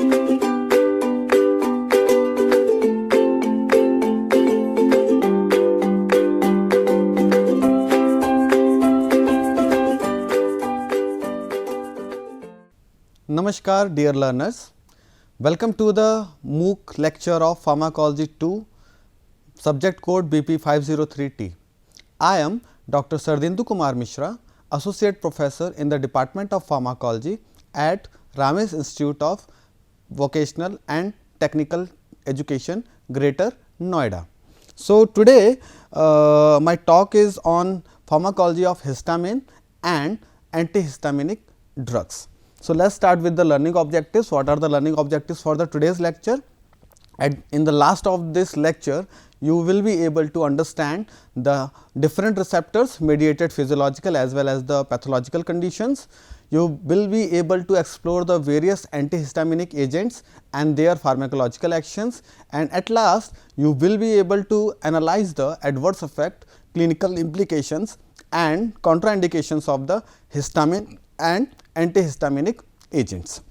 Namaskar dear learners, welcome to the MOOC lecture of Pharmacology 2, subject code BP503T. I am Dr. Sardindu Kumar Mishra, Associate Professor in the Department of Pharmacology at Ramesh Institute of Vocational and Technical Education, Greater Noida. So, today my talk is on pharmacology of histamine and antihistaminic drugs. So, let us start with the learning objectives. What are the learning objectives for the today's lecture? And in the last of this lecture, you will be able to understand the different receptors, mediated physiological as well as the pathological conditions. You will be able to explore the various antihistaminic agents and their pharmacological actions, and at last you will be able to analyze the adverse effect, clinical implications and contraindications of the histamine and antihistaminic agents.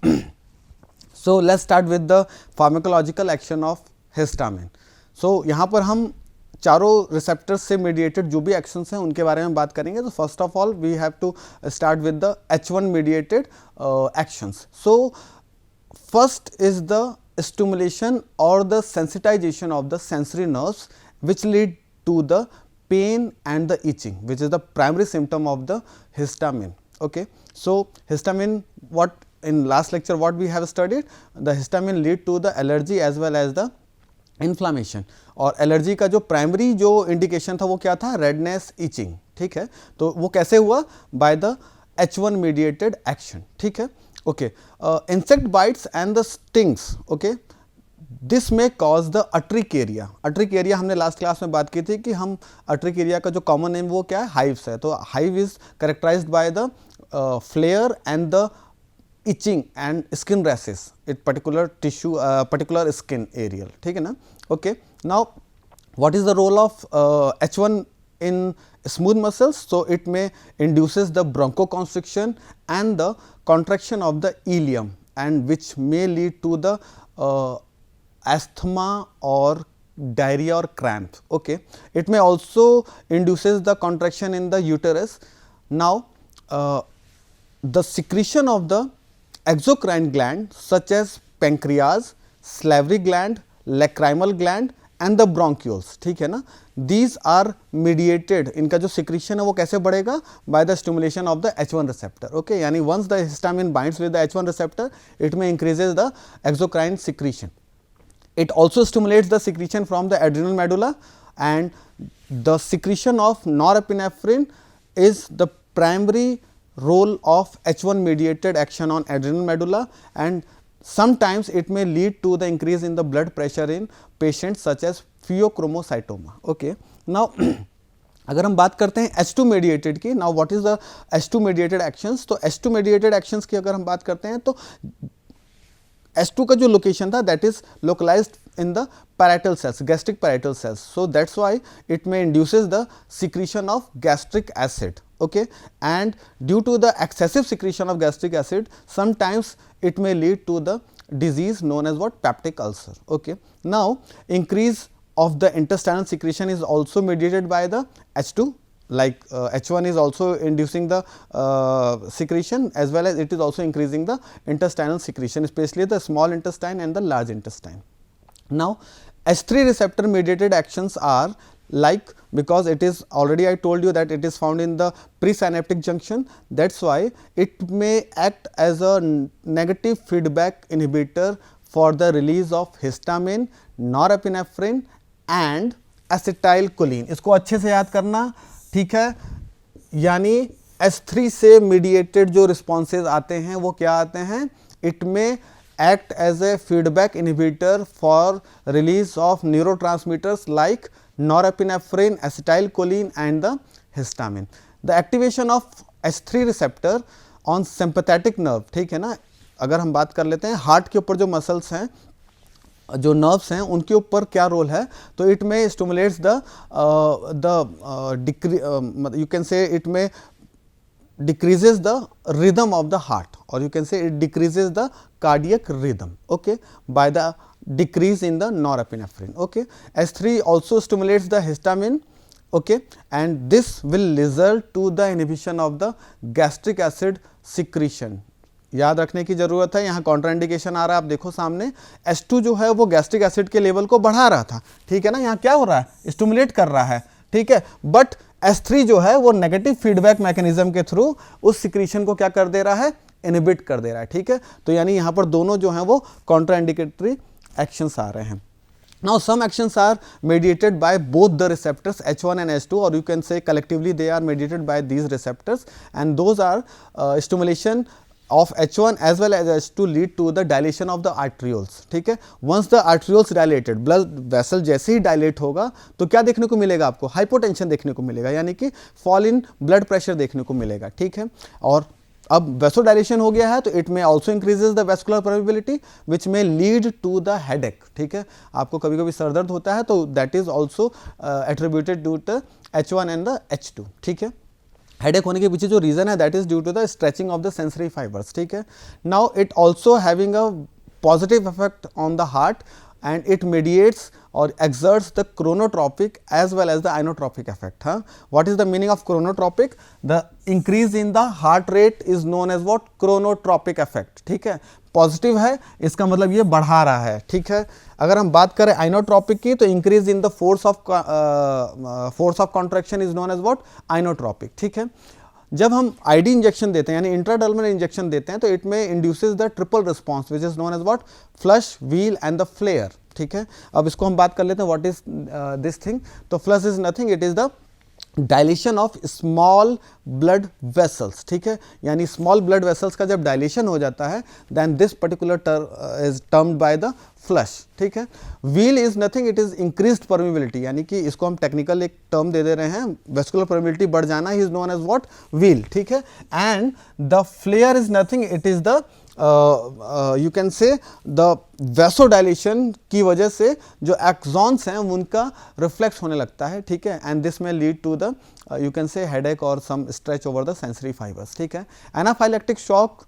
So, let us start with the pharmacological action of histamine. So, यहाँ पर हम चारों receptors से mediated जो भी actions हैं उनके बारे में बात करेंगे. तो first of all we have to start with the H1 mediated actions. So, first is the stimulation or the sensitization of the sensory nerves which lead to the pain and the itching, which is the primary symptom of the histamine. Okay. So, histamine, what in last lecture what we have studied, the histamine lead to the allergy as well as the inflammation. और allergy का जो primary जो indication था वो क्या था, redness, etching. ठीक है. तो वो कैसे हुआ, by the H1 mediated action. ठीक है. Okay. Insect bytes and the stings. Okay. This में कॉज द अट्रिकेरिया. अट्रिकेरिया हमने लास्ट क्लास में बात की थी कि हम अट्रिकेरिया का जो कॉमन नेम वो क्या है, हाइव्स है. तो hive is characterised by the flare and the itching and skin rashes at particular tissue, particular skin area. ठीक है ना. Okay. Now, what is the role of H1 in smooth muscles? So, it may induces the bronchoconstriction and the contraction of the ileum, and which may lead to the asthma or diarrhea or cramp. Okay. It may also induces the contraction in the uterus. Now, the secretion of the exocrine gland such as pancreas, salivary gland, lacrimal gland and the bronchioles. ठीक है ना. These are mediated. इनका जो secretion है वो कैसे बढ़ेगा, by the stimulation of the H1 receptor. Okay. यानी once the histamine binds with the H1 receptor, it may increases the exocrine secretion. It also stimulates the secretion from the adrenal medulla, and the secretion of norepinephrine is the primary role of H1 mediated action on adrenal medulla, and sometimes it may lead to the increase in the blood pressure in patients such as pheochromocytoma. Okay. Now, अगर हम बात करते हैं H2 mediated की, now what is the H2 mediated actions? तो H2 mediated actions की अगर हम बात करते हैं तो H2 का जो लोकेशन था that is localized in the parietal cells, gastric parietal cells. So, that is why it may induces the secretion of gastric acid. Okay. And due to the excessive secretion of gastric acid, sometimes it may lead to the disease known as what, peptic ulcer. Okay. Now, increase of the intestinal secretion is also mediated by the H2, like H1 is also inducing the secretion, as well as it is also increasing the intestinal secretion, especially the small intestine and the large intestine. Now, H3 receptor mediated actions are like, because it is already I told you that it is found in the presynaptic junction, that is why it may act as a negative feedback inhibitor for the release of histamine, norepinephrine and acetylcholine. इसको अच्छे से याद करना. ठीक है. यानी H3 से mediated जो responses आते हैं वो क्या आते हैं, it may act as a feedback inhibitor for release of neurotransmitters like norepinephrine, acetylcholine and the histamine. The activation of H3 receptor on sympathetic nerve. ठीक है ना. अगर हम बात कर लेते हैं हार्ट के ऊपर जो मसल्स हैं, जो नर्व्स हैं, उनके ऊपर क्या रोल है, तो इट में स्टिमुलेट्स द यू कैन से इट में decreases the rhythm of the heart, or you can say it decreases the cardiac rhythm, okay, by the decrease in the norepinephrine. Okay. H3 also stimulates the histamine, okay, and this will result to the inhibition of the gastric acid secretion. याद रखने की जरूरत है, यहाँ contraindication आ रहा है, आप देखो सामने H2 जो है वो गैस्ट्रिक एसिड के लेवल को बढ़ा रहा था, ठीक है ना, यहाँ क्या हो रहा है, स्टिमुलेट कर रहा है, ठीक है, बट H3 जो है वो नेगेटिव फीडबैक मैकेनिज्म के थ्रू उस सिक्रीशन को क्या कर दे रहा है, इनहिबिट कर दे रहा है, ठीक है। तो यानी यहाँ पर दोनों जो हैं वो कॉन्ट्राइंडिकेटरी एक्शंस आ रहे हैं। Now some actions are mediated by both the receptors H1 and H2, or you can say collectively they are mediated by these receptors, and those are stimulation of H1 as well as H2 lead to the dilation of the arterioles, ठीक है। once the arterioles dilated, blood vessel जैसे ही dilate होगा तो क्या देखने को मिलेगा आपको, हाइपोटेंशन देखने को मिलेगा, यानी कि फॉल इन ब्लड प्रेशर देखने को मिलेगा, ठीक है। और अब वेसोडाइलेशन हो गया है तो it may also increases the vascular permeability which may lead to the headache, ठीक है। आपको कभी कभी सर दर्द होता है तो that is also attributed to the H1 and the H2, ठीक है। हेडेक होने के पीछे जो रीजन है that is due to the stretching of the sensory fibres, ठीक है। Now it also having a positive effect on the heart and it mediates or exerts the chronotropic as well as the inotropic effect. What is the meaning of chronotropic? The increase in the heart rate is known as what? Chronotropic effect, ठीक है। Positive है इसका मतलब ये बढ़ा रहा है, ठीक है। अगर हम बात करें आइनोट्रॉपिक की तो increase in the force of contraction is known as what, inotropic, ठीक है। जब हम आईडी इंजेक्शन देते हैं यानी इंट्राडर्मल इंजेक्शन देते हैं तो it may induces the triple response which is known as what, flush, wheal and the flare, ठीक है। अब इसको हम बात कर लेते हैं what is this thing. So flush is nothing, it is the dilation of small blood vessels, ठीक है। यानी स्मॉल ब्लड वेसल्स का जब डायलेशन हो जाता है then this particular is termed by the flush, ठीक है। Wheal is nothing, it is increased permeability, यानी कि इसको हम टेक्निकल एक टर्म दे रहे हैं, वेस्कुलर परमिबिलिटी बढ़ जाना is known as what, wheal, ठीक है। And the flare is nothing, it is the you can say the vasodilation की वजह से जो एक्सॉन्स हैं उनका रिफ्लेक्स होने लगता है, ठीक है। And this may lead to the you can say headache और some stretch over the sensory fibres, ठीक है। Anaphylactic shock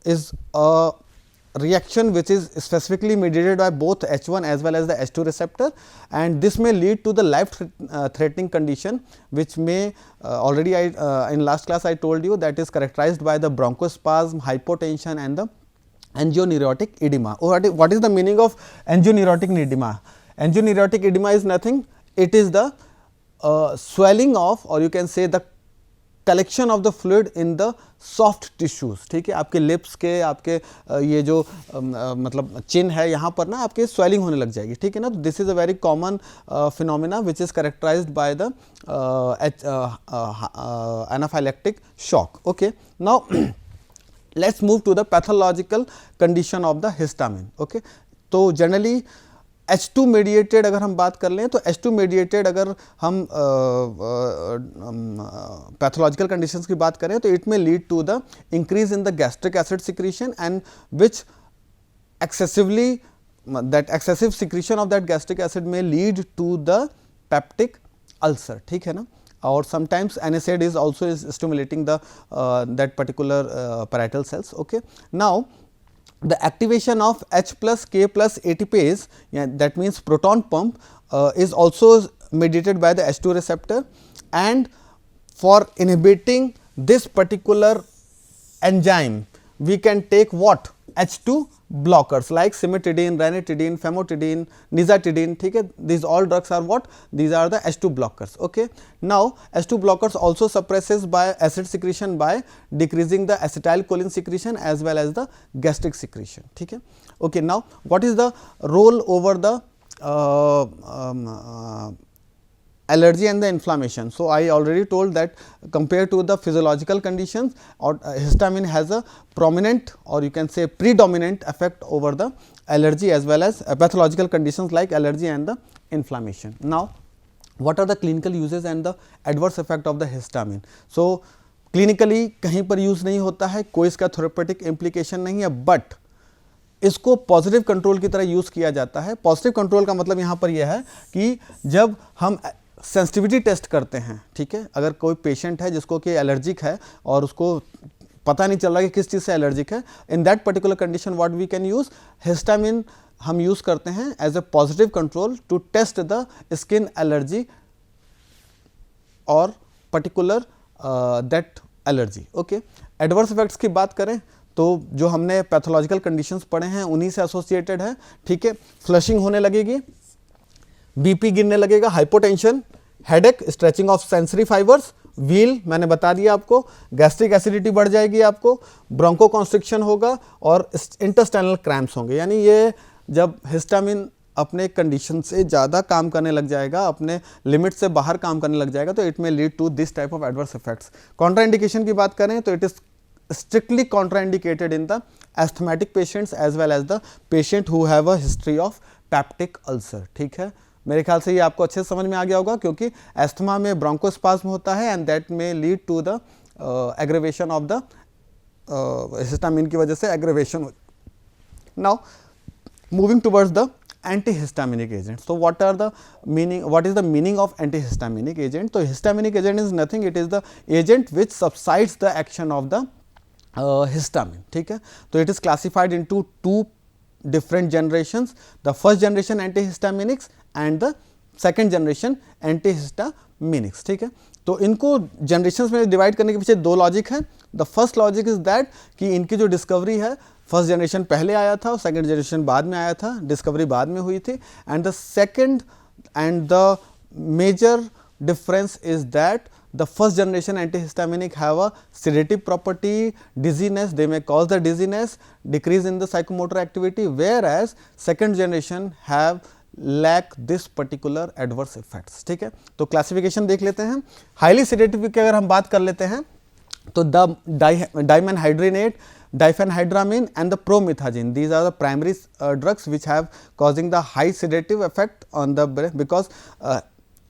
is a reaction which is specifically mediated by both H1 as well as the H2 receptor, and this may lead to the life threatening condition which may already in last class I told you that is characterized by the bronchospasm, hypotension and the angioneurotic edema. What is the meaning of angioneurotic edema? Angioneurotic edema is nothing, it is the swelling of, or you can say the collection of the fluid in the soft tissues, ठीक है। आपके lips के, आपके ये जो मतलब चिन है यहाँ पर ना आपके स्वेलिंग होने लग जाएगी, ठीक है ना। तो this is a very common phenomena which is characterised by the anaphylactic shock, okay. Now let's move to the pathological condition of the histamine, okay. तो जनरली H2 मेडिएटेड अगर हम बात कर लें तो H2 मेडिएटेड अगर हम पैथोलॉजिकल कंडीशंस की बात करें तो it may lead to the increase in the gastric acid secretion and which excessively that excessive secretion of that gastric acid may lead to the peptic ulcer, ठीक है ना। और sometimes NSAID is also stimulating the that particular parietal cells, okay. Now the activation of H plus K plus ATPase, that means proton pump, is also mediated by the H2 receptor, and for inhibiting this particular enzyme we can take what, H2 blockers like cimetidine, ranitidine, famotidine, nizatidine, ठीक है। These all drugs are what, these are the H2 blockers, okay. Now H2 blockers also suppresses by acid secretion by decreasing the acetylcholine secretion as well as the gastric secretion, ठीक है, okay. Now what is the role over the allergy and the inflammation? So I already told that compared to the physiological conditions, or histamine has a prominent, or you can say predominant effect over the allergy as well as pathological conditions like allergy and the inflammation. Now what are the clinical uses and the adverse effect of the histamine? So clinically कहीं पर use नहीं होता है, कोई इसका therapeutic implication नहीं है, but इसको पॉजिटिव कंट्रोल की तरह यूज किया जाता है। पॉजिटिव कंट्रोल का मतलब यहाँ पर यह है कि जब हम सेंसिटिविटी टेस्ट करते हैं, ठीक है। अगर कोई पेशेंट है जिसको कि एलर्जिक है और उसको पता नहीं चल रहा कि किस चीज़ से एलर्जिक है, in that particular condition what we can use, histamine हम यूज़ करते हैं as a positive control to test the skin allergy और particular that allergy. Okay, adverse effects की बात करें तो जो हमने पैथोलॉजिकल कंडीशंस पढ़े हैं उन्हीं से एसोसिएटेड है, ठीक है। फ्लशिंग होने लगेगी, बीपी गिरने लगेगा, hypotension, headache, stretching of sensory fibres, wheel मैंने बता दिया आपको, गैस्ट्रिक एसिडिटी बढ़ जाएगी आपको, ब्रोंको कॉन्स्ट्रिक्शन होगा और इंटेस्टाइनल क्रैम्प्स होंगे। यानी ये जब हिस्टामिन अपने कंडीशन से ज़्यादा काम करने लग जाएगा, अपने लिमिट से बाहर काम करने लग जाएगा, तो it may lead to this type of adverse effects. Contraindication की बात करें तो it is strictly contraindicated in the asthmatic patients as well as the patient who have a history of peptic ulcer, ठीक है। मेरे ख्याल से ये आपको अच्छे से समझ में आ गया होगा, क्योंकि एस्थमा में ब्रोंकोस्पाज्म होता है and that may lead to the aggravation of the histamine की वजह से aggravation. Now moving towards the antihistaminic agent. So what is the meaning of antihistaminic agent? So histaminic agent is nothing, it is the agent which subsides the action of the histamine, ठीक है। तो it is classified into two different generations, the first generation antihistaminics and the second generation antihistaminics, ठीक है। तो इनको generations में divide करने के पीछे दो लॉजिक है। The first logic is that कि इनकी जो डिस्कवरी है, फर्स्ट जनरेशन पहले आया था और सेकंड जनरेशन बाद में आया था, डिस्कवरी बाद में हुई थी। And the second and the major difference is that the first generation antihistaminic have a sedative property, dizziness, they may cause the dizziness, decrease in the psychomotor activity, whereas second generation have lack this particular adverse effects, ठीक है। तो classification देख लेते हैं। Highly sedative की अगर हम बात कर लेते हैं तो the डाइमेनहाइड्रेनेट, diphenhydramine and the promethazine, these are the primary drugs which have causing the high sedative effect on the brain, because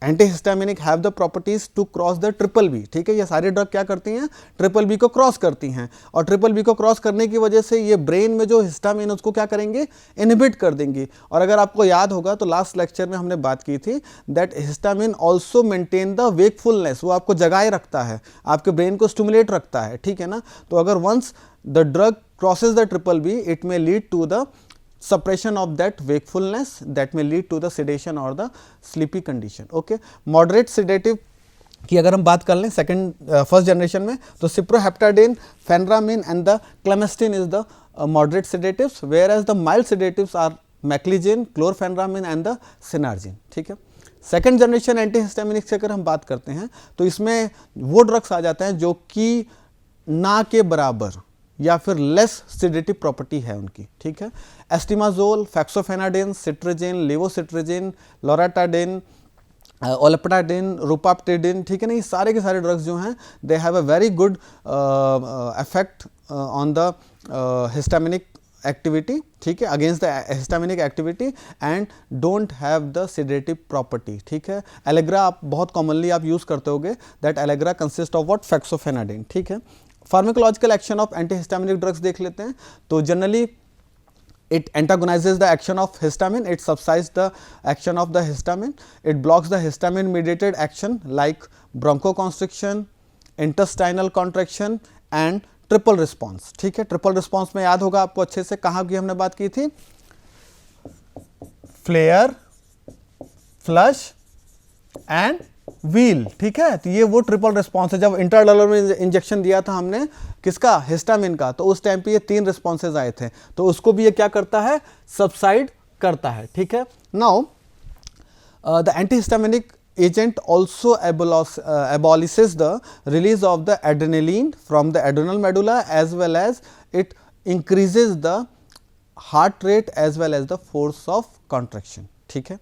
antihistaminic have the properties to cross the triple B, ठीक है। ये सारे ड्रग क्या करती हैं, triple B को cross करती हैं, और ट्रिपल बी को क्रॉस करने की वजह से ये ब्रेन में जो हिस्टामिन उसको क्या करेंगे, इनहिबिट कर देंगी। और अगर आपको याद होगा तो लास्ट लेक्चर में हमने बात की थी that histamine also maintain the wakefulness, वो आपको जगाए रखता है, आपके ब्रेन को स्टिमुलेट रखता है, ठीक है ना। तो अगर once the drug crosses the triple B, it may lead to the suppression of that wakefulness that may lead to the sedation or the sleepy condition, okay। moderate sedative की अगर हम बात कर लें फर्स्ट जनरेशन में, तो cyproheptadine, pheniramine and the clemastine is the moderate sedatives, whereas the mild sedatives are meclizine, chlorpheniramine and the cinnarizine, ठीक है। सेकेंड जनरेशन एंटीहिस्टामिनिक से अगर हम बात करते हैं तो इसमें वो ड्रग्स आ जाते हैं जो कि ना के बराबर या फिर लेस सेडेटिव प्रॉपर्टी है उनकी, ठीक है। एस्टिमाजोल, फैक्सोफेनाडिन, सिट्राजिन, लेवोसिट्राजिन, लोराटाडिन, ओलेप्टाडिन, रूपाप्टिडिन, ठीक है ना। ये सारे के सारे ड्रग्स जो हैं दे have a very good effect on the histaminic activity, ठीक है, against the histaminic activity and don't have the sedative property, ठीक है। एलेग्रा आप बहुत कॉमनली आप यूज़ करते होगे, that Allegra consist of what, fexofenadine, ठीक है। Pharmacological action of antihistaminic drugs देख लेते हैं। तो generally it antagonizes the action of histamine, it subsides the action of the histamine, it blocks the histamine mediated action like bronchoconstriction, intestinal contraction and triple response, ठीक है। Triple response में याद होगा आपको अच्छे से, कहाँ की हमने बात की थी, फ्लेयर, फ्लश एंड व्हील, ठीक है। तो ये वो ट्रिपल रिस्पॉन्स है। जब इंट्राडर्मल में इंजेक्शन दिया था हमने किसका, हिस्टामिन का, तो उस टाइम पे ये 3 रिस्पॉन्सेज आए थे, तो उसको भी ये क्या करता है, सबसाइड करता है, ठीक है। Now the antihistaminic agent also abolishes the release of the adrenaline from the adrenal medulla, as well as it increases the heart rate as well as the force of contraction, ठीक है।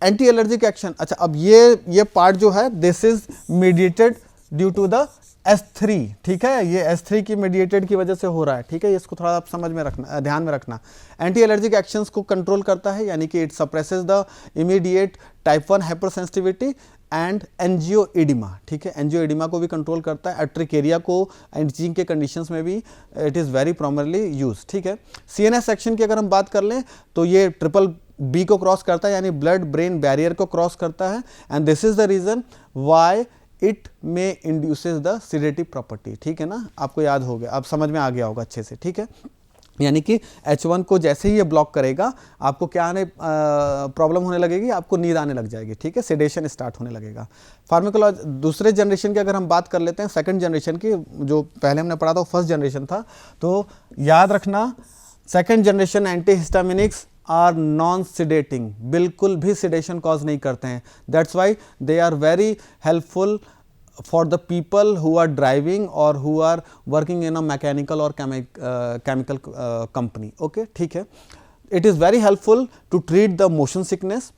Anti allergic action, अच्छा अब ये part जो है this is mediated due to the S3, ठीक है। ये S3 की मीडिएटेड की वजह से हो रहा है, ठीक है। इसको थोड़ा आप समझ में रखना, ध्यान में रखना। एंटी एलर्जिक एक्शंस को कंट्रोल करता है, यानी कि it suppresses the immediate type 1 hypersensitivity and angioedema, ठीक है। एंजियोइडिमा को भी कंट्रोल करता है, एट्रिकेरिया को एंजिंग के कंडीशंस में भी it is very primarily use, ठीक है। CNS एक्शन की अगर हम बात कर लें तो ये ट्रिपल बी को क्रॉस करता है, यानी ब्लड ब्रेन बैरियर को क्रॉस करता है, and this is the reason why it may induces the sedative property. ठीक है ना, आपको याद हो गया, अब समझ में आ गया होगा अच्छे से। ठीक है, यानी कि H1 को जैसे ही ये ब्लॉक करेगा आपको क्या आने प्रॉब्लम होने लगेगी, आपको नींद आने लग जाएगी। ठीक है, सेडेशन स्टार्ट होने लगेगा। फार्माकोलॉजी दूसरे जनरेशन की अगर हम बात कर लेते हैं, सेकंड जनरेशन की, जो पहले हमने पढ़ा था वो फर्स्ट जनरेशन था, तो याद रखना second generation antihistaminics are non sedating, बिल्कुल भी सिडेशन कॉज नहीं करते हैं। That's why they are very helpful for the people who are driving or who are working in a mechanical or chemical company. Okay, ठीक है, it is very helpful to treat the motion sickness.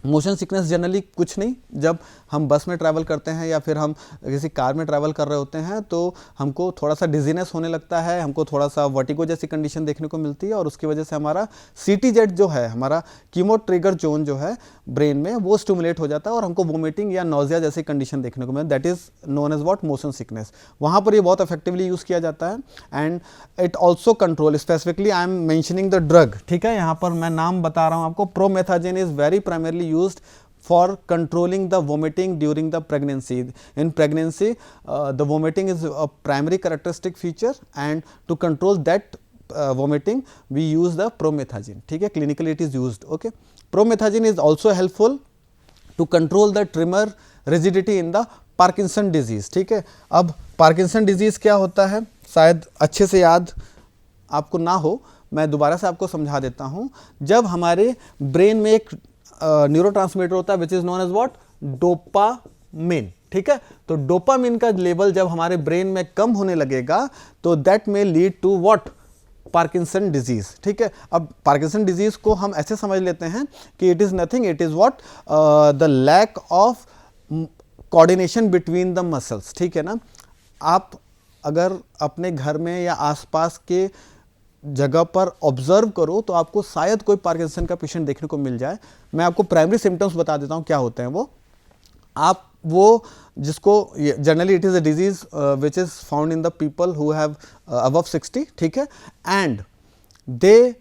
Motion sickness generally कुछ नहीं, जब हम बस में travel करते हैं या फिर हम किसी कार में ट्रैवल कर रहे होते हैं तो हमको थोड़ा सा डिजीनेस होने लगता है, हमको थोड़ा सा वर्टिगो जैसी कंडीशन देखने को मिलती है, और उसकी वजह से हमारा CTZ जो है, हमारा कीमो ट्रिगर जोन जो है ब्रेन में, वो स्टिमुलेट हो जाता है और हमको वोमिटिंग या नोजिया जैसी कंडीशन देखने को मिलती है। That is known as what, motion sickness. वहाँ पर ये बहुत इफेक्टिवली यूज़ किया जाता है, and it also control, specifically I am mentioning the drug. ठीक है, यहाँ पर मैं नाम बता रहा हूँ आपको। Promethazine is very primarily used for controlling the vomiting during the pregnancy. In pregnancy, the vomiting is a primary characteristic feature, and to control that vomiting, we use the promethazine. ठीक है, clinically it is used. Okay, promethazine is also helpful to control the tremor rigidity in the Parkinson disease. ठीक है, अब Parkinson disease क्या होता है, शायद अच्छे से याद आपको ना हो, मैं दोबारा से आपको समझा देता हूँ। जब हमारे ब्रेन में एक न्यूरोट्रांसमीटर होता है which is known as what, dopamine. ठीक है, तो डोपामिन का लेवल जब हमारे ब्रेन में कम होने लगेगा तो that may lead to what, Parkinson disease. ठीक है, अब पार्किंसन डिजीज को हम ऐसे समझ लेते हैं कि it is nothing, it is what, the lack of coordination between the muscles. ठीक है ना, आप अगर अपने घर में या आसपास के जगह पर ऑब्जर्व करो तो आपको शायद कोई पार्किंसन का पेशेंट देखने को मिल जाए। मैं आपको प्राइमरी सिम्टम्स बता देता हूँ क्या होते हैं वो। आप वो जिसको generally it is a disease which is found in the people who have above 60, ठीक है, and they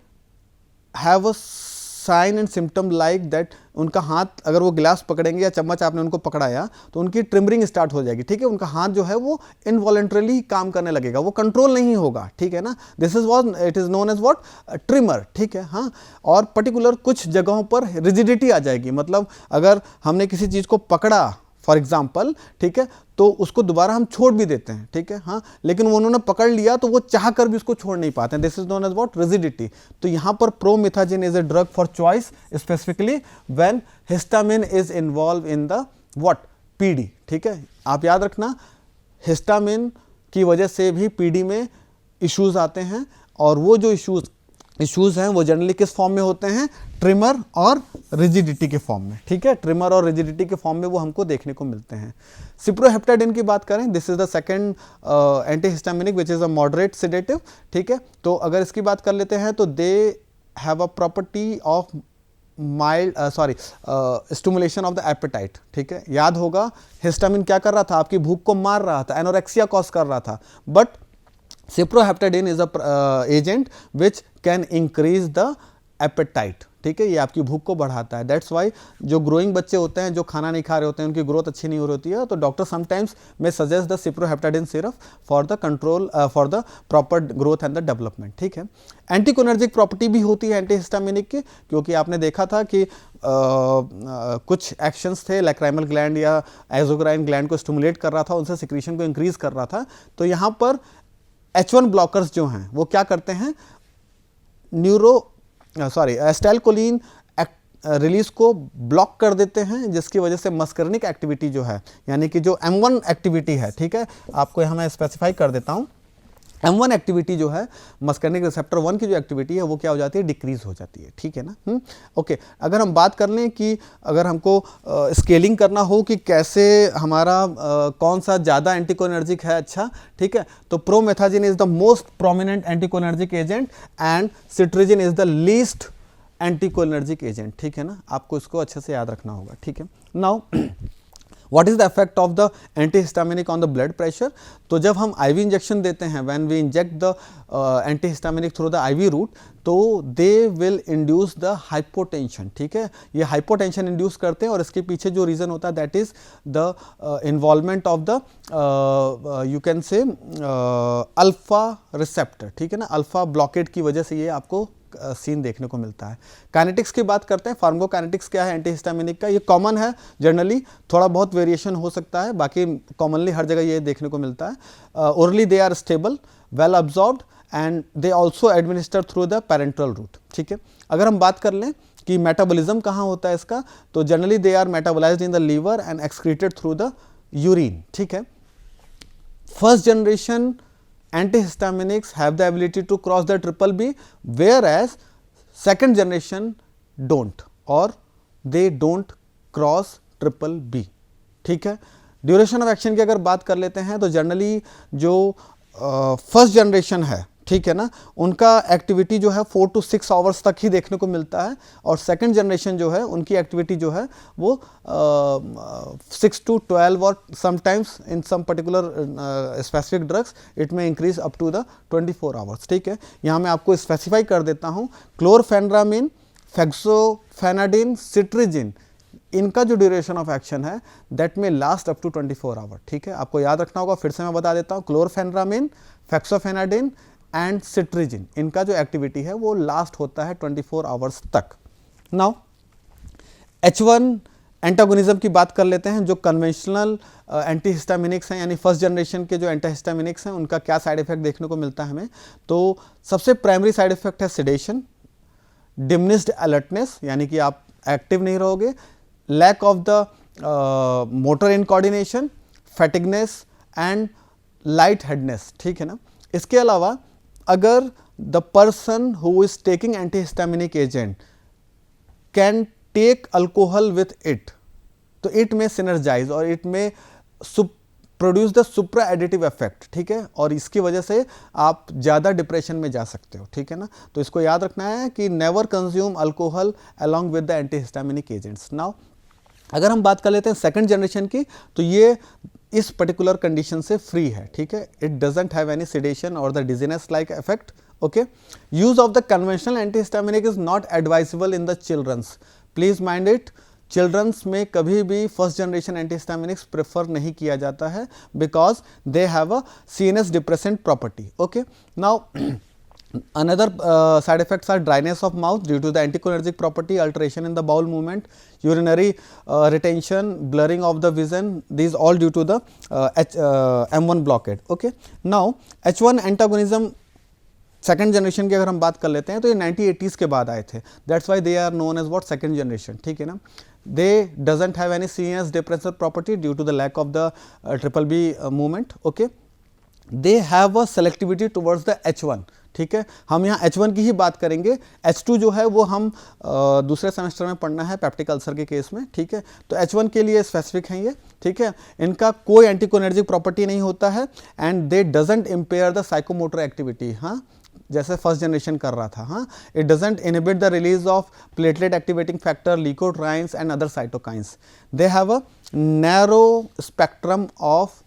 have a sign and symptom like that, उनका हाथ अगर वो गिलास पकड़ेंगे या चम्मच आपने उनको पकड़ाया तो उनकी ट्रिमरिंग स्टार्ट हो जाएगी। ठीक है, उनका हाथ जो है वो इनवॉलेंटरली काम करने लगेगा, वो कंट्रोल नहीं होगा। ठीक है ना, this is what it is known as what, tremor. ठीक है, हाँ, और पर्टिकुलर कुछ जगहों पर रिजिडिटी आ जाएगी, मतलब अगर हमने किसी चीज़ को पकड़ा फॉर एग्जाम्पल, ठीक है, तो उसको दोबारा हम छोड़ भी देते हैं। ठीक है, हाँ, लेकिन वो उन्होंने पकड़ लिया तो वो चाह कर भी उसको छोड़ नहीं पाते हैं। This is known as what, rigidity. तो यहाँ पर promethazine is a drug for choice specifically when histamine is involve in the what, PD. ठीक है, आप याद रखना, हिस्टामिन की वजह से भी पीडी में इश्यूज आते हैं, और वो जो इश्यूज हैं वो जनरली किस फॉर्म में होते हैं, ट्रिमर और रिजिडिटी के फॉर्म में। ठीक है, ट्रिमर और रिजिडिटी के फॉर्म में वो हमको देखने को मिलते हैं। सिप्रोहेप्टाडिन की बात करें, this is the second antihistaminic which is a moderate sedative. ठीक है, तो अगर इसकी बात कर लेते हैं तो दे have a property of mild stimulation of the appetite. ठीक है, याद होगा हिस्टामिन क्या कर रहा था, आपकी भूख को मार रहा था, एनोरेक्सिया कॉज कर रहा था, but cyproheptadine is a agent which can increase the appetite. ठीक है, ये आपकी भूख को बढ़ाता है। दैट्स वाई जो ग्रोइंग बच्चे होते हैं, जो खाना नहीं खा रहे होते हैं, उनकी ग्रोथ अच्छी नहीं हो रही होती है, तो doctor sometimes may suggest the cyproheptadine syrup for the control, for the proper growth and the development. ठीक है, एंटीकोनर्जिक प्रॉपर्टी भी होती है एंटीहिस्टामिनिक की, क्योंकि आपने देखा था कि कुछ एक्शंस थे, लैक्राइमल ग्लैंड या एजोक्राइन ग्लैंड को स्टिमुलेट कर रहा था, उनसे सिक्रीशन को इंक्रीज कर रहा था। तो यहाँ पर H1 ब्लॉकर्स जो हैं वो क्या करते हैं, एस्टाइलकोलिन रिलीज को ब्लॉक कर देते हैं, जिसकी वजह से मस्करनिक एक्टिविटी जो है, यानी कि जो M1 एक्टिविटी है, ठीक है, आपको यहाँ मैं स्पेसिफाई कर देता हूँ, M1 एक्टिविटी जो है, मस्करनिक रिसेप्टर 1 की जो एक्टिविटी है वो क्या हो जाती है, डिक्रीज हो जाती है। ठीक है ना, ओके। अगर हम बात कर लें कि अगर हमको स्केलिंग करना हो कि कैसे हमारा कौन सा ज़्यादा एंटीकोनर्जिक है, अच्छा, ठीक है, तो promethazine is the most prominent anticholinergic agent and cetirizine is the least anticholinergic agent. ठीक है ना, आपको इसको अच्छे से याद रखना होगा। ठीक है, now what is the effect of the antihistaminic on the blood pressure? तो जब हम आईवी इंजेक्शन देते हैं, when we inject the antihistaminic through the IV route, तो they will induce the hypotension, ठीक है, ये हाइपोटेंशन इंड्यूस करते हैं और इसके पीछे जो रीज़न होता है that is the involvement of the you can से अल्फा रिसेप्टर, ठीक है ना, अल्फा ब्लॉकेट की वजह से ये आपको सीन देखने को मिलता है। काइनेटिक्स की बात करते हैं, फार्माकोकाइनेटिक्स क्या है एंटीहिस्टामिनिक का, ये कॉमन है, जनरली थोड़ा बहुत वेरिएशन हो सकता है, बाकी कॉमनली हर जगह ये देखने को मिलता है। Orally they are stable, well absorbed and they also administer through the parenteral route, ठीक है। अगर हम बात कर लें कि मेटाबॉलिज्म कहाँ होता है इसका, तो generally they are metabolised in the liver and excreted through the urine, ठीक है। First generation antihistaminics have the ability to cross the triple B, whereas second generation don't, or they don't cross triple B, ठीक है। Duration of action की अगर बात कर लेते हैं तो जनरली जो फर्स्ट जनरेशन है, ठीक है ना, उनका एक्टिविटी जो है 4 to 6 आवर्स तक ही देखने को मिलता है, और सेकंड जनरेशन जो है उनकी एक्टिविटी जो है वो 6 to 12 और sometimes in some particular specific drugs it may increase up to the 24 hours, ठीक है। यहाँ मैं आपको स्पेसिफाई कर देता हूँ, क्लोरफेनरामिन, फेक्सोफेनाडिन, सिट्रिजिन, इनका जो ड्यूरेशन ऑफ एक्शन है दैट में लास्ट अप टू 24 आवर, ठीक है। आपको याद रखना होगा, फिर से मैं बता देता हूँ, क्लोरफेनरामिन, फेक्सोफेनाडिन एंड सिट्रिजिन, इनका जो एक्टिविटी है वो लास्ट होता है 24 आवर्स तक। नाउ H1 एंटागोनिज्म की बात कर लेते हैं, जो कन्वेंशनल एंटीहिस्टामिनिक्स हैं, यानी फर्स्ट जनरेशन के जो एंटीहिस्टामिनिक्स हैं उनका क्या साइड इफेक्ट देखने को मिलता है हमें, तो सबसे प्राइमरी साइड इफेक्ट है सेडेशन, डिमिनिश्ड अलर्टनेस, यानी कि आप एक्टिव नहीं रहोगे, lack of the motor incoordination, fatigueness and light headness, ठीक है ना। इसके अलावा अगर the person who is taking antihistaminic agent can take alcohol with it, तो इट में सिनर्जाइज और it may produce the supra additive effect, ठीक है, और इसकी वजह से आप ज़्यादा डिप्रेशन में जा सकते हो, ठीक है ना। तो इसको याद रखना है कि never consume alcohol along with the antihistaminic agents. Now अगर हम बात कर लेते हैं सेकंड जनरेशन की, तो ये इस पर्टिकुलर कंडीशन से फ्री है, ठीक है, it doesn't have any sedation और the dizziness like effect, okay. Use of the conventional antihistaminic is not advisable in the childrens, please mind it, childrens में कभी भी फर्स्ट जनरेशन एंटीहिस्टामिनिक्स प्रेफर नहीं किया जाता है, because they have a CNS depressant property, okay. Now another side effects are dryness of mouth due to the anticholinergic property, alteration in the bowel movement, urinary retention, blurring of the vision, these all due to the M1 blockade, okay. Now H1 antagonism second generation की अगर हम बात कर लेते हैं तो ये 1980s के बाद आए थे, that's why they are known as what second generation, ठीक है ना। They doesn't have any CNS depressor property due to the lack of the triple B movement, okay. They have a selectivity towards the H1, ठीक है। हम यहाँ H1 की ही बात करेंगे, H2 जो है वो हम दूसरे सेमेस्टर में पढ़ना है पेप्टिक अल्सर के केस में, ठीक है। तो H1 के लिए स्पेसिफिक हैं ये, ठीक है। इनका कोई एंटीकोलिनर्जिक प्रॉपर्टी नहीं होता है and they doesn't impair the psychomotor activity, हाँ, जैसे फर्स्ट जनरेशन कर रहा था, हाँ। It doesn't inhibit the release of platelet activating factor, leukotrienes and other cytokines. They have a narrow spectrum of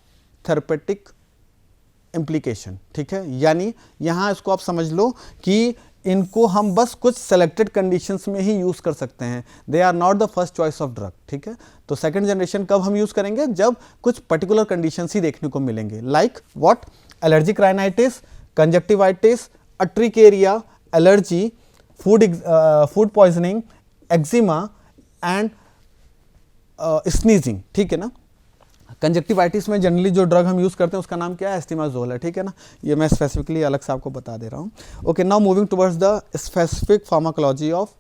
therapeutic implication, ठीक है। यानी यहाँ इसको आप समझ लो कि इनको हम बस कुछ सेलेक्टेड कंडीशंस में ही यूज़ कर सकते हैं, they are not the first choice of drug, ठीक है। तो सेकंड जनरेशन कब हम यूज़ करेंगे, जब कुछ पर्टिकुलर कंडीशंस ही देखने को मिलेंगे, like what, allergic rhinitis, conjunctivitis, urticaria, allergy, food poisoning, eczema and sneezing, ठीक है ना। कंजक्टिवाइटिस में जनरली जो ड्रग हम यूज़ करते हैं उसका नाम क्या है, एस्टिमाजोल है, ठीक है ना। ये मैं स्पेसिफिकली अलग से आपको बता दे रहा हूँ, okay. Now moving towards the specific pharmacology of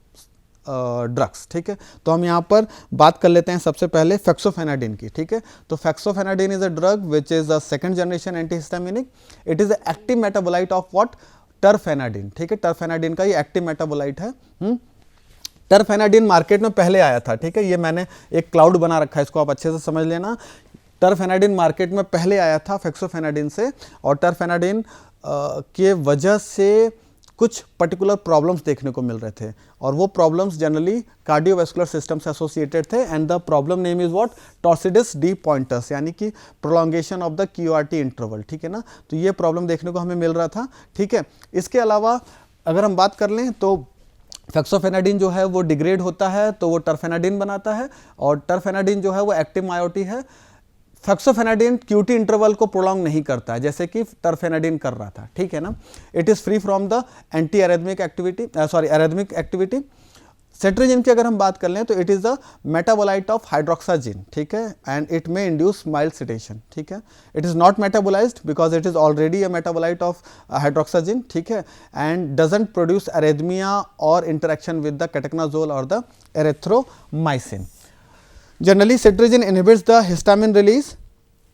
drugs, ठीक है। तो हम यहाँ पर बात कर लेते हैं सबसे पहले फेक्सोफेनाडिन की, ठीक है। तो fexofenadine is a drug which is a second generation antihistaminic, it is a active metabolite of what, terfenadine, ठीक है। टरफेनाडिन का ये एक्टिव मेटाबोलाइट है। टरफेनाडिन मार्केट में पहले आया था, ठीक है। ये मैंने एक क्लाउड बना रखा है, इसको आप अच्छे से समझ लेना। टरफेनाडिन मार्केट में पहले आया था फेक्सोफेनाडिन से, और टरफेनाडिन के वजह से कुछ पर्टिकुलर प्रॉब्लम्स देखने को मिल रहे थे और वो प्रॉब्लम्स जनरली कार्डियोवैस्कुलर सिस्टम से एसोसिएटेड थे and the problem name is what, torsades de pointes, यानी कि prolongation of the QRT interval, ठीक है ना। तो ये प्रॉब्लम देखने को हमें मिल रहा था, ठीक है। इसके अलावा अगर हम बात कर लें तो फेक्सोफेनाडिन जो है वो डिग्रेड होता है तो वो टरफेनाडिन बनाता है और टरफेनाडिन जो है वो एक्टिव मायोटी है। फेक्सोफेनाडिन QT इंटरवल को प्रोलॉन्ग नहीं करता है जैसे कि टरफेनाडिन कर रहा था, ठीक है ना। It is free from the anti arrhythmic activity, arrhythmic activity. Cetirizine की अगर हम बात कर लें तो it is the metabolite of hydroxyzine, ठीक है, and it may induce mild sedation, ठीक है। It is not metabolized because it is already a metabolite of hydroxyzine, ठीक है, एंड डजंट प्रोड्यूस एरेथमिया और इंटरेक्शन विद द कैटेकनाजोल और the एरेथ्रोमाइसिन। Generally, cetirizine inhibits the histamine release,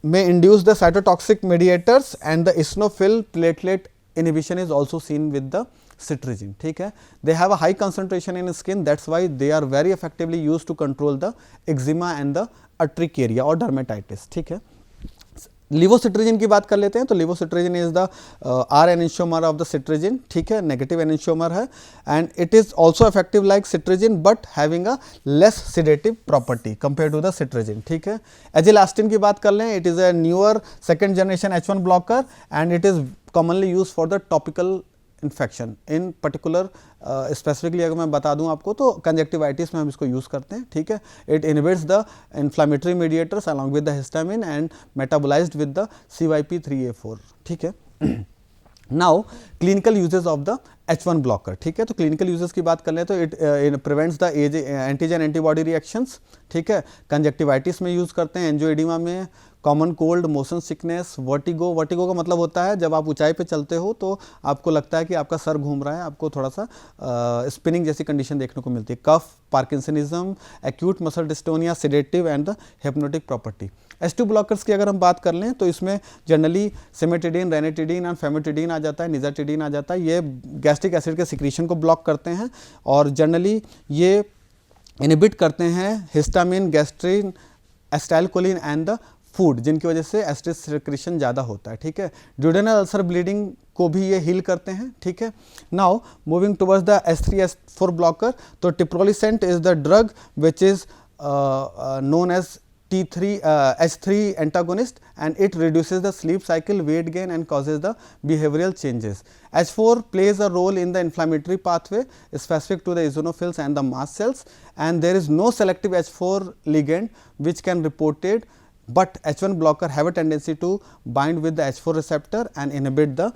may induce the cytotoxic mediators and the eosinophil platelet inhibition is also seen with the cetirizine, ठीक है। They have a high concentration in skin, that's why they are very effectively used to control the eczema and the urticaria or dermatitis, ठीक है। Levocetirizine की बात कर लेते हैं तो levocetirizine is the R enantiomer of the cetirizine, ठीक है, नेगेटिव एनिशोमर है and it is also effective like cetirizine but having a less sedative property compare to the cetirizine, ठीक है। एजिलास्टिन की बात कर लें, it is a newer second generation H1 blocker and it is commonly use for the topical infection in particular, specifically अगर मैं बता दूं आपको तो कंजक्टिवाइटिस में हम इसको यूज़ करते हैं, ठीक है। It inhibits the inflammatory mediators along with the histamine and metabolised with the CYP3A4, ठीक है। Now clinical uses of the H1 blocker, ठीक है। तो क्लिनिकल यूजेस की बात कर लें तो it prevents the antigen antibody reactions, ठीक है। कंजक्टिवाइटिस में यूज़ करते हैं, एंजियोएडिमा में, common cold, motion sickness, vertigo. Vertigo का मतलब होता है जब आप ऊंचाई पे चलते हो तो आपको लगता है कि आपका सर घूम रहा है, आपको थोड़ा सा स्पिनिंग जैसी कंडीशन देखने को मिलती है। Cough, parkinsonism, acute muscle dystonia, sedative and the hypnotic property. H2 blockers की अगर हम बात कर लें तो इसमें generally cimetidine, ranitidine and famotidine आ जाता है, निजाटिडीन आ जाता है। ये गैस्ट्रिक एसिड के सिक्रीशन को ब्लॉक करते हैं और जनरली ये इनहिबिट करते हैं histamine, gastrin, acetylcholine and the food, जिनकी वजह से एसिड सिक्रीशन ज़्यादा होता है, ठीक है। ड्यूडेनल अल्सर ब्लीडिंग को भी ये हील करते हैं, ठीक है। Now moving towards the H3/H4 blocker, तो tiprolisant is the drug which is known as H3 antagonist and it reduces the sleep cycle, weight gain and causes the behavioral changes. H4 plays a role in the inflammatory pathway specific to the eosinophils and the mast cells and there is no selective H4 ligand which can reported, but H1 blocker have a tendency to bind with the H4 receptor and inhibit the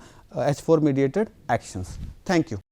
H4 mediated actions. Thank you.